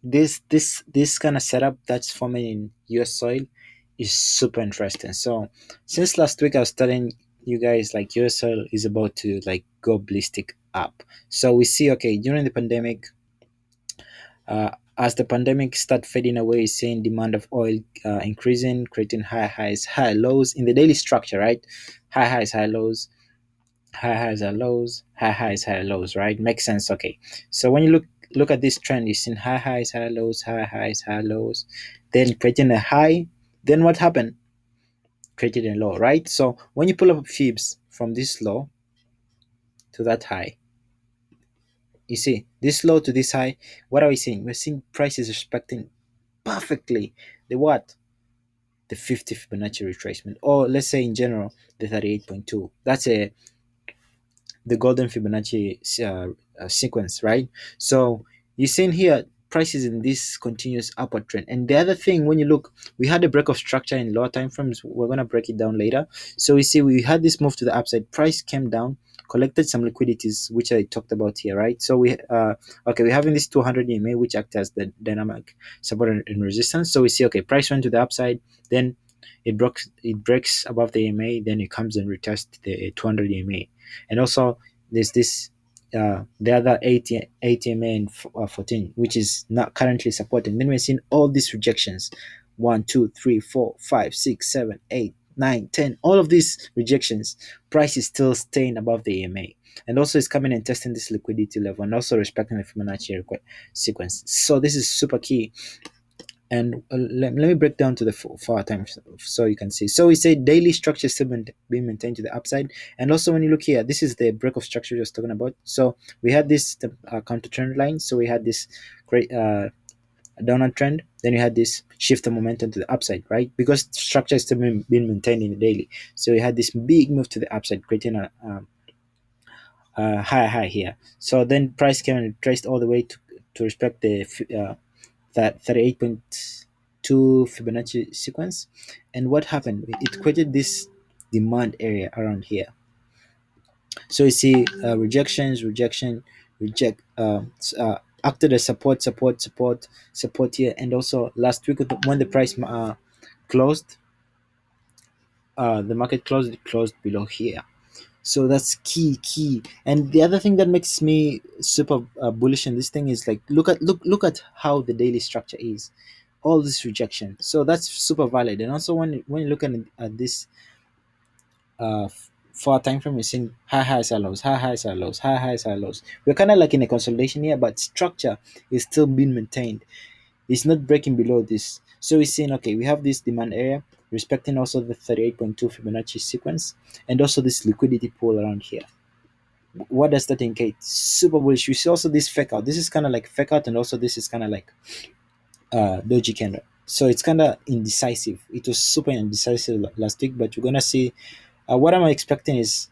This kind of setup that's forming in US soil is super interesting. So since last week I was telling you guys like US soil is about to like go ballistic up. So we see, okay, during the pandemic, as the pandemic start fading away, seeing demand of oil increasing, creating high highs, high lows in the daily structure, right? High highs, high lows, high highs, high lows, high highs, high lows, right? Makes sense. Okay. So when you look at this trend, you've seen high highs, high lows, high highs, high lows, then creating a high. Then what happened? Created a low, right? So when you pull up fibs from this low to that high, you see this low to this high. What are we seeing? We're seeing prices respecting perfectly the what? The 50 Fibonacci retracement, or let's say in general the 38.2. That's a the golden Fibonacci sequence, right? So you're seeing here prices in this continuous upward trend. And the other thing, when you look, we had a break of structure in lower time frames. We're gonna break it down later. So we see we had this move to the upside. Price came down, collected some liquidities, which I talked about here, right? So we okay, we're having this 200 EMA, which act as the dynamic support and resistance. So we see, okay, price went to the upside, then it breaks above the EMA, then it comes and retests the 200 EMA. And also there's this the other 80 and 14, which is not currently supporting. Then we're seeing all these rejections: 1, 2, 3, 4, 5, 6, 7, 8, 9, 10. All of these rejections, price is still staying above the EMA, and also it's coming and testing this liquidity level, and also respecting the Fibonacci sequence. So this is super key. And let me break down to the far time so you can see. So we say daily structure still being maintained to the upside. And also when you look here, this is the break of structure just talking about. So we had this counter trend line. So we had this great downward trend. Then you had this shift of momentum to the upside, right? Because structure is still being maintained in the daily. So we had this big move to the upside, creating a high here. So then price came and traced all the way to respect the that 38.2 Fibonacci sequence. And what happened? It created this demand area around here. So you see reject, after the support here. And also last week when the price closed, the market closed, it closed below here. So that's key. And the other thing that makes me super bullish in this thing is like look at how the daily structure is, all this rejection. So that's super valid. And also when you look at this for a time frame, you're seeing high highs, high lows, high highs, high lows, high highs, high lows. We're kind of like in a consolidation here, but structure is still being maintained. It's not breaking below this. So we're saying, okay, we have this demand area respecting also the 38.2 Fibonacci sequence, and also this liquidity pool around here. What does that indicate? Super bullish. We see also this fake out. This is kind of like fake out, and also this is kind of like doji candle. So it's kind of indecisive. It was super indecisive last week, but you're gonna see. What I'm expecting is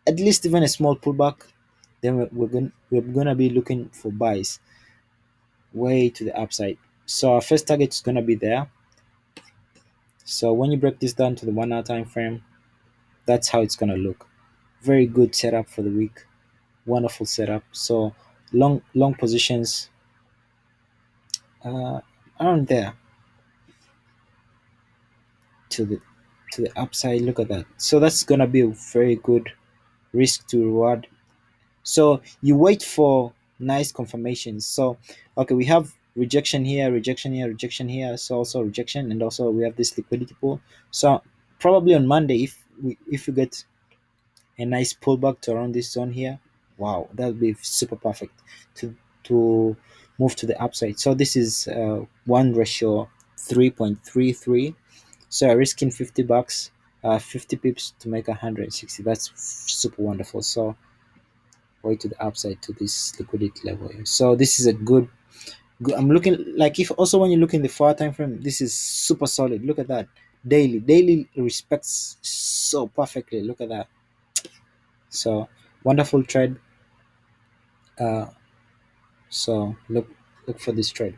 at least even a small pullback. Then we're gonna be looking for buys way to the upside. So our first target is gonna be there. So when you break this down to the 1 hour time frame, that's how it's gonna look. Very good setup for the week. Wonderful setup. So long positions uh, around there to the upside. Look at that. So that's gonna be a very good risk to reward. So you wait for nice confirmations. So okay, we have rejection here, rejection here, rejection here. So also rejection, and also we have this liquidity pool. So probably on Monday, if you get a nice pullback to around this zone here, wow, that would be super perfect to move to the upside. So this is 1 ratio 3.33. So I'm risking $50, 50 pips to make 160. That's super wonderful. So way to the upside to this liquidity level here. So this is a good. I'm looking like, if also when you look in the 4 time frame, this is super solid. Look at that. Daily respects so perfectly. Look at that. So wonderful trade. Uh, so look for this trade.